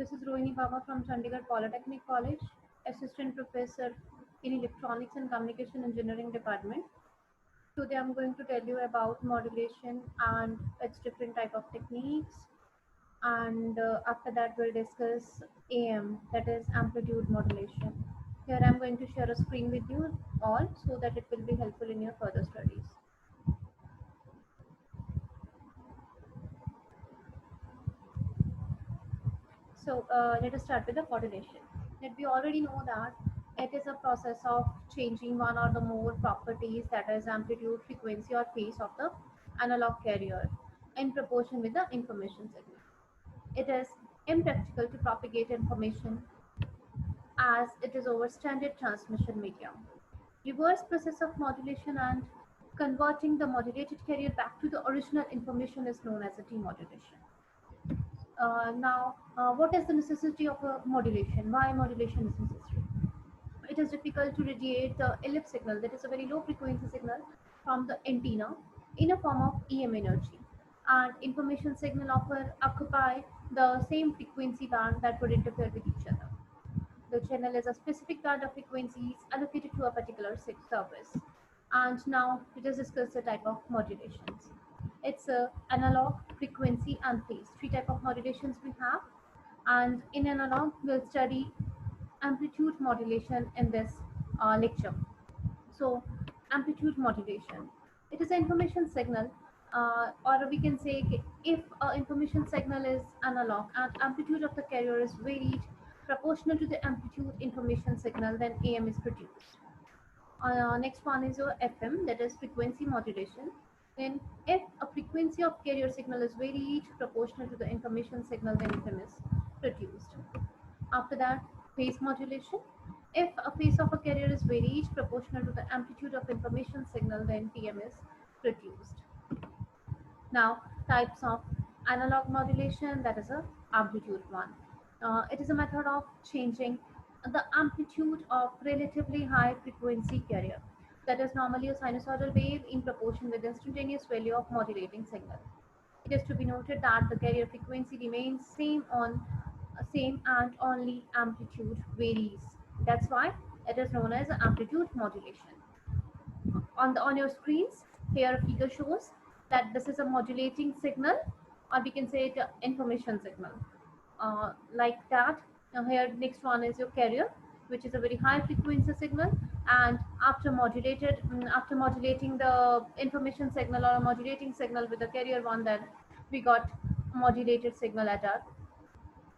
This is Rohini Baba from Chandigarh Polytechnic College, Assistant Professor in Electronics and Communication Engineering Department. Today I'm going to tell you about modulation and its different type of techniques. And after that we'll discuss AM, that is amplitude modulation. Here I'm going to share a screen with you all so that it will be helpful in your further studies. So let us start with the modulation. That we already know that it is a process of changing one or the more properties, that is amplitude, frequency or phase of the analog carrier in proportion with the information signal. It is impractical to propagate information as it is over standard transmission medium. Reverse process of modulation and converting the modulated carrier back to the original information is known as a demodulation. What is the necessity of a modulation? Why modulation is necessary? It is difficult to radiate the ellipse signal, that is a very low frequency signal, from the antenna in a form of EM energy. And information signal occupy the same frequency band that would interfere with each other. The channel is a specific band of frequencies allocated to a particular service. And now let us discuss the type of modulations. It's analog, frequency, and phase. Three type of modulations we have. And in analog, we'll study amplitude modulation in this lecture. So, amplitude modulation. It is an information signal, or we can say if information signal is analog and amplitude of the carrier is varied proportional to the amplitude information signal, then AM is produced. Next one is your FM, that is frequency modulation. Then if a frequency of carrier signal is varied proportional to the information signal, then FM is produced. After that, phase modulation. If a phase of a carrier is varied proportional to the amplitude of information signal, then PM is produced. Now, types of analog modulation, that is a amplitude one. It is a method of changing the amplitude of relatively high frequency carrier. That is normally a sinusoidal wave in proportion with the instantaneous value of modulating signal. It is to be noted that the carrier frequency remains same and only amplitude varies. That's why it is known as amplitude modulation. On your screens, here a figure shows that this is a modulating signal, or we can say it information signal. Like that. Now here next one is your carrier, which is a very high frequency signal, and after modulating the information signal or a modulating signal with the carrier one, then we got modulated signal at our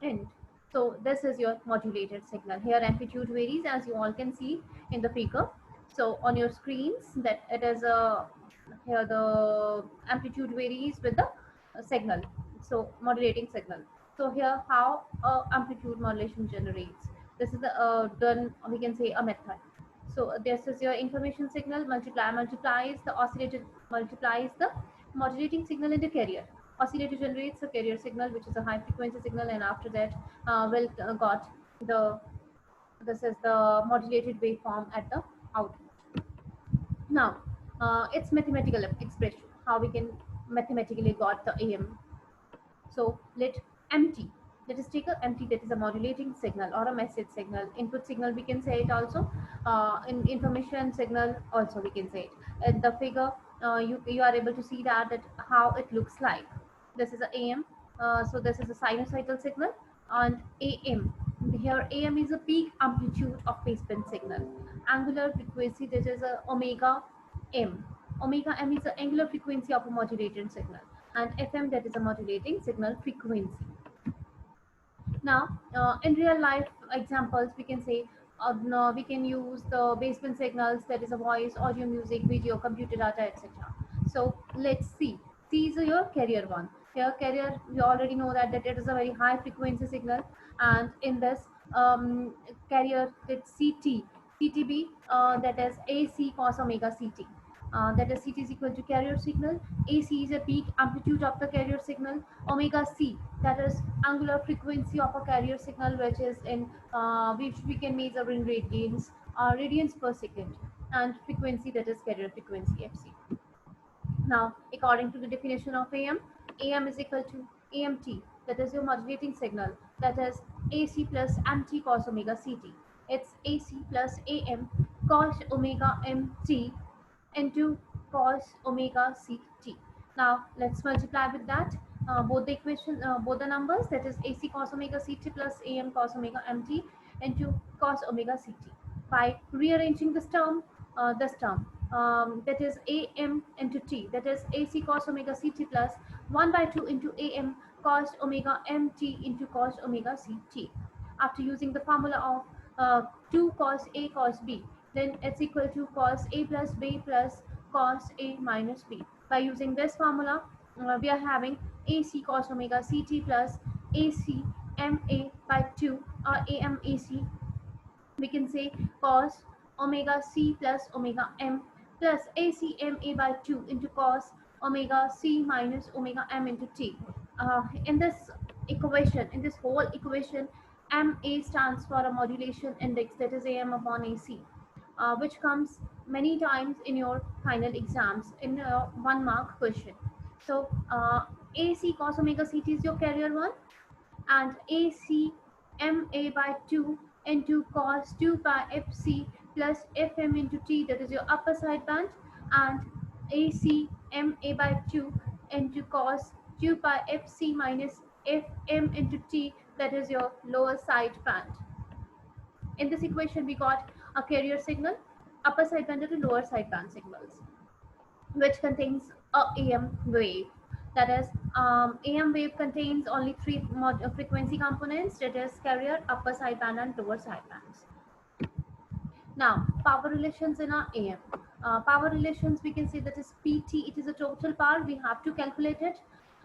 end. So this is your modulated signal. Here amplitude varies, as you all can see in the figure. So on your screens, that it is a here the amplitude varies with the signal. So modulating signal. So here how amplitude modulation generates. This is done, we can say, a method. So this is your information signal multiplies the oscillator multiplies the modulating signal in the carrier. Oscillator generates a carrier signal, which is a high frequency signal, and after that will got the this is the modulated waveform at the output. Now it's mathematical expression, how we can mathematically got the AM. So let MT, let us take a MT, that is a modulating signal or a message signal, input signal we can say it also, in information signal also we can say it. In the figure you are able to see that how it looks like. This is a AM, so this is a sinusoidal signal, and AM, here AM is a peak amplitude of baseband signal. Angular frequency, this is a omega M. Omega M is the angular frequency of a modulated signal, and FM, that is a modulating signal frequency. Now, in real life examples, we can say no, we can use the baseband signals, that is a voice, audio, music, video, computer data, etc. So let's see. C is your carrier one. Here carrier, we already know that it is a very high frequency signal, and in this carrier, it's CT, CTB, that is AC cos omega CT. That is CT is equal to carrier signal. AC is a peak amplitude of the carrier signal. Omega C, that is angular frequency of a carrier signal, which is in which we can measure in radians per second, and frequency, that is carrier frequency FC. Now, according to the definition of AM, AM is equal to AMT, that is your modulating signal, that is AC plus MT cos omega CT. It's AC plus AM cos omega MT into cos omega CT. Now let's multiply with that both the equation, both the numbers, that is AC cos omega CT plus AM cos omega MT into cos omega CT. By rearranging this term, that is AM into T, that is AC cos omega CT plus 1 by 2 into AM cos omega MT into cos omega CT. After using the formula of 2 cos A cos B, then it's equal to cos A plus B plus cos A minus B. By using this formula, we are having AC cos omega CT plus AC MA by 2, or AMAC, we can say cos omega C plus omega M plus ACMA by 2 into cos omega C minus omega M into T. In this equation, in this whole equation, MA stands for a modulation index, that is AM upon AC, which comes many times in your final exams in a 1 mark question. So AC cos omega CT is your carrier one, and ACMA by 2 into cos 2 by FC plus FM into T, that is your upper side band, and ACMA by 2 into cos 2 by FC minus FM into T, that is your lower side band. In this equation, we got a carrier signal, upper side band and lower side band signals, which contains a AM wave. That is, AM wave contains only three frequency components, that is carrier, upper sideband, and lower sidebands. Now, power relations in our AM. Power relations, we can say that is PT, it is a total power, we have to calculate it.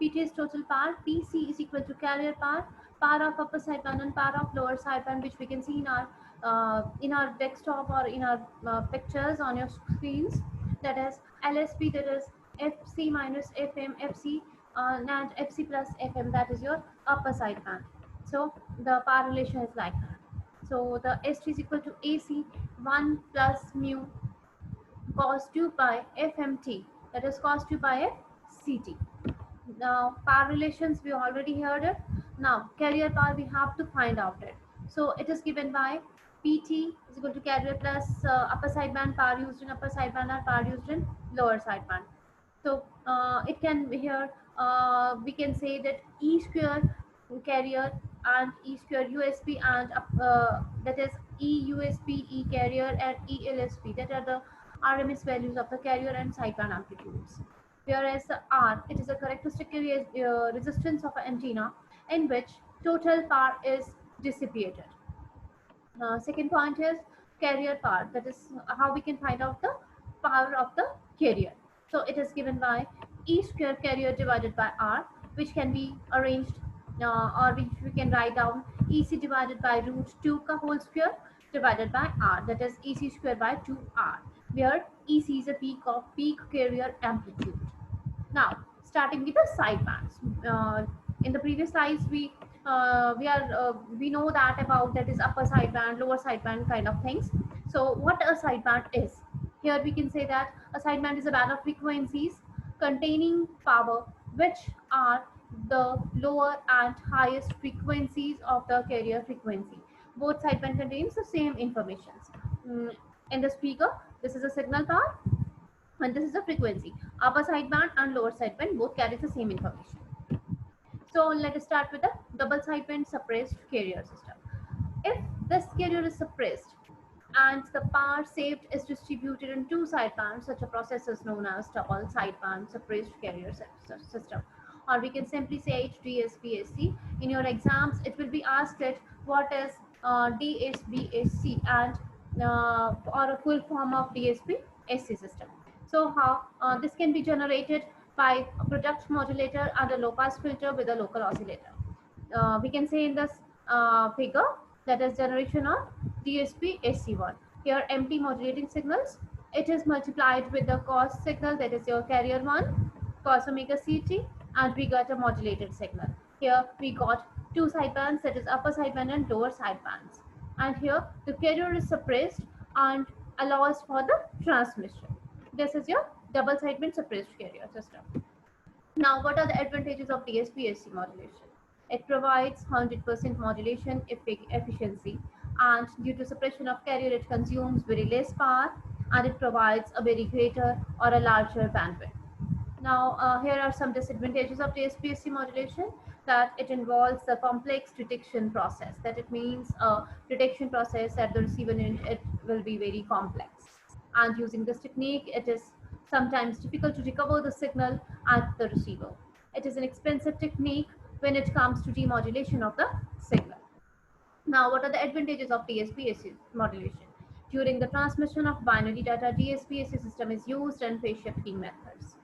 PT is total power, PC is equal to carrier power of upper sideband and power of lower sideband, which we can see in our desktop or in our pictures on your screens. That is LSP, that is FC minus FM, FC and FC plus FM, that is your upper sideband. So the power relation is like that. So the ST is equal to AC 1 plus mu cos 2 pi FMT, that is cos 2 pi F CT. Now power relations we already heard it. Now carrier power we have to find out it. So it is given by PT is equal to carrier plus upper sideband power used in upper sideband and power used in lower sideband. So it can be here, we can say that E square carrier and E square USP, and that is E USP, E carrier, and E LSP, that are the RMS values of the carrier and sideband amplitudes. Whereas R, it is a characteristic resistance of an antenna in which total power is dissipated. Second point is carrier power, that is how we can find out the power of the carrier. So it is given by E square carrier divided by R, which can be arranged or which we can write down EC divided by root 2 ka whole square divided by R, that is EC square by 2R, where EC is a peak carrier amplitude. Now starting with the sidebands. In the previous slides we know that about, that is upper sideband, lower sideband kind of things. So what a sideband is, here we can say that a sideband is a band of frequencies containing power which are the lower and highest frequencies of the carrier frequency. Both sideband contains the same information. In the speaker, this is a signal power and this is a frequency. Upper sideband and lower sideband both carries the same information. So let us start with the double sideband suppressed carrier system. If this carrier is suppressed and the power saved is distributed in two sidebands, such a process is known as double sideband suppressed carrier system, or we can simply say DSBSC. In your exams, it will be asked that what is DSBSC and or a full form of DSB-SC system. So how this can be generated by a product modulator and a low pass filter with a local oscillator. We can say in this figure, that is generation of DSB-SC1. Here empty modulating signals, it is multiplied with the cos signal, that is your carrier one, cos omega CT, and we got a modulated signal. Here we got two sidebands, that is upper sideband and lower sidebands. And here the carrier is suppressed and allows for the transmission. This is your double sideband suppressed carrier system. Now, what are the advantages of DSB-SC modulation? It provides 100% modulation efficiency, and due to suppression of carrier, it consumes very less power, and it provides a very greater or a larger bandwidth. Now, here are some disadvantages of DSP-SC modulation, that it involves a complex detection process. That it means a detection process at the receiver end, it will be very complex. And using this technique, it is sometimes difficult to recover the signal at the receiver. It is an expensive technique when it comes to demodulation of the signal. Now, what are the advantages of DSP-SC modulation? During the transmission of binary data, DSP-SC system is used in phase shifting methods.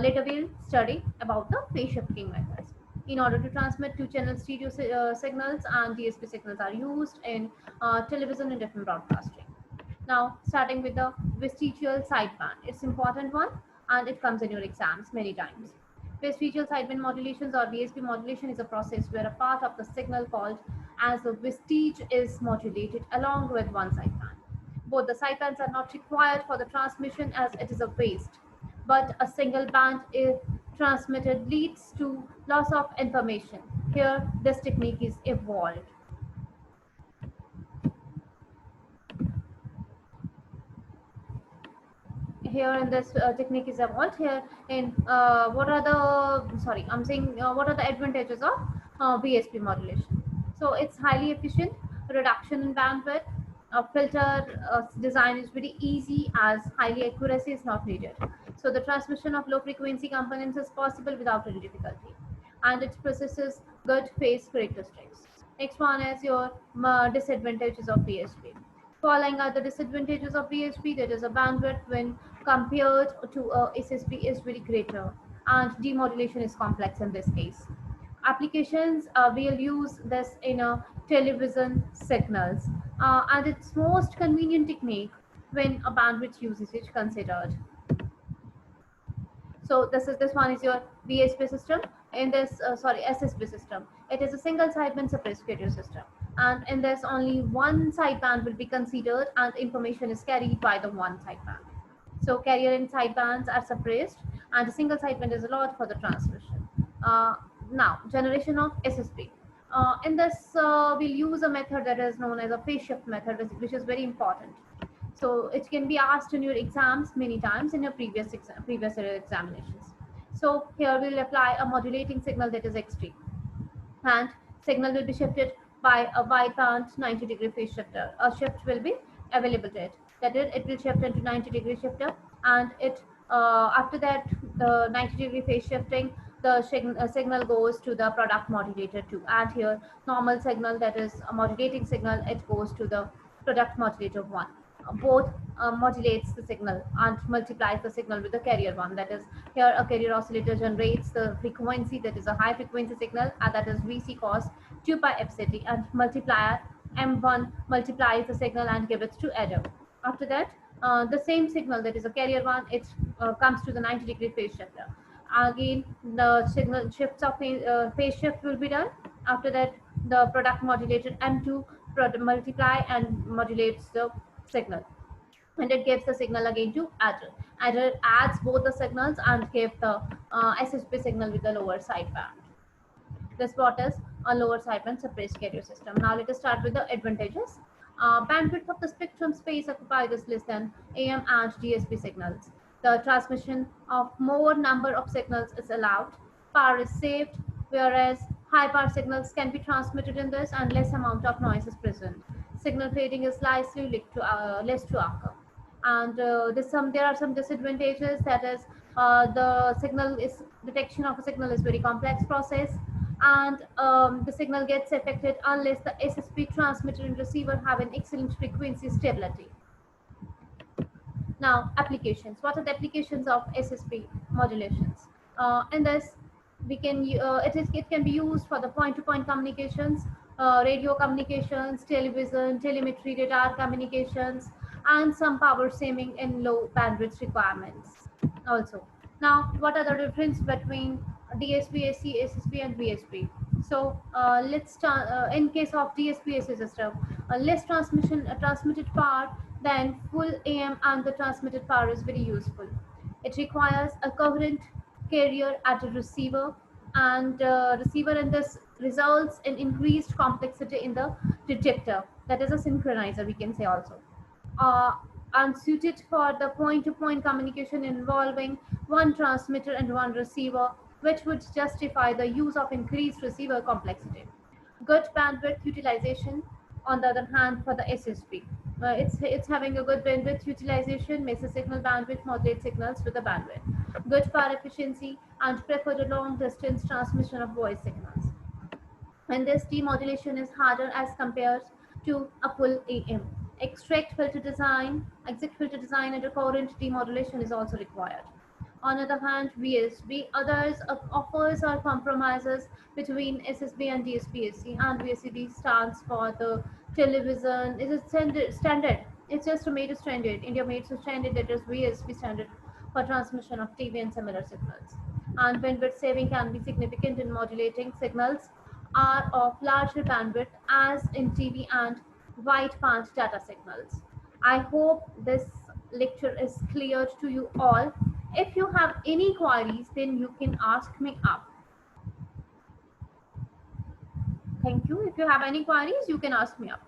Later we'll study about the phase shifting methods. In order to transmit two-channel stereo signals, and DSP signals are used in television and FM broadcasting. Now, starting with the vestigial sideband. It's an important one, and it comes in your exams many times. Vestigial sideband modulations or VSB modulation is a process where a part of the signal called as the vestige is modulated along with one sideband. Both the sidebands are not required for the transmission as it is a waste, but a single band if transmitted leads to loss of information. Here, this technique is evolved. Here in this technique is evolved here in what are the what are the advantages of VSP modulation. So it's highly efficient, reduction in bandwidth, filter design is very easy as highly accuracy is not needed. So the transmission of low frequency components is possible without any difficulty, and it possesses good phase characteristics. Next one is your disadvantages of VSP. Following are the disadvantages of VSP. That is a bandwidth when compared to SSP is very greater, and demodulation is complex in this case. Applications, we'll use this in television signals, and it's most convenient technique when a bandwidth usage is considered. So this one is your VSP system. In this SSP system, it is a single sideband suppressed carrier system, and in this only one sideband will be considered, and information is carried by the one sideband. So carrier and sidebands are suppressed, and a single sideband is allowed for the transmission. Now, generation of SSP. In this, we'll use a method that is known as a phase shift method, which is very important. So it can be asked in your exams many times in your previous examinations. So here we'll apply a modulating signal that is X3, and signal will be shifted by a wideband 90-degree phase shifter. A shift will be available to it. That is, it will shift into 90-degree shifter, and it after that the 90-degree phase shifting, the signal goes to the product modulator 2, and here normal signal, that is a modulating signal, it goes to the product modulator 1. Both modulates the signal and multiplies the signal with the carrier 1. That is, here a carrier oscillator generates the frequency, that is a high frequency signal, and that is VC cos 2 pi fct, and multiplier M1 multiplies the signal and gives it to adder. After that, the same signal, that is a carrier 1, it comes to the 90-degree phase shifter. Again, the signal shifts of phase shift will be done. After that, the product modulator M2 multiply and modulates the signal, and it gives the signal again to adder. Adder adds both the signals and gives the SSP signal with the lower sideband. This what is a lower sideband suppressed carrier system. Now let us start with the advantages. Bandwidth of the spectrum space occupied is less than AM and DSP signals. The transmission of more number of signals is allowed. Power is saved, whereas high power signals can be transmitted in this, and less amount of noise is present. Signal fading is slightly less to occur. And there are some disadvantages. That is, the detection of a signal is very complex process, and the signal gets affected unless the SSP transmitter and receiver have an excellent frequency stability. Now, applications. What are the applications of SSP modulations? In this, we can it can be used for the point-to-point communications, radio communications, television, telemetry, radar communications, and some power saving in low bandwidth requirements also. Now, what are the difference between DSP-SC, SSP, and VSP? So let's start. In case of DSP-SC system, less transmitted power than full AM, and the transmitted power is very useful. It requires a coherent carrier at a receiver, and receiver in this results in increased complexity in the detector. That is a synchronizer, we can say also. Uh, Unsuited for the point-to-point communication involving one transmitter and one receiver, which would justify the use of increased receiver complexity. Good bandwidth utilization, on the other hand, for the SSB. It's having a good bandwidth utilization, makes the signal bandwidth, modulate signals with the bandwidth. Good power efficiency, and prefer the long distance transmission of voice signals. And this demodulation is harder as compared to a full AM. Exit filter design and recurrent demodulation is also required. On the other hand, VSB others offers or compromises between SSB and DSP-AC, and VSD stands for the television. It is standard. It's just made a standard. India made a standard, that is VSB standard for transmission of TV and similar signals. And bandwidth saving can be significant in modulating signals are of larger bandwidth as in TV and wideband data signals. I hope this lecture is clear to you all. If you have any queries, then you can ask me up. Thank you. If you have any queries, you can ask me up.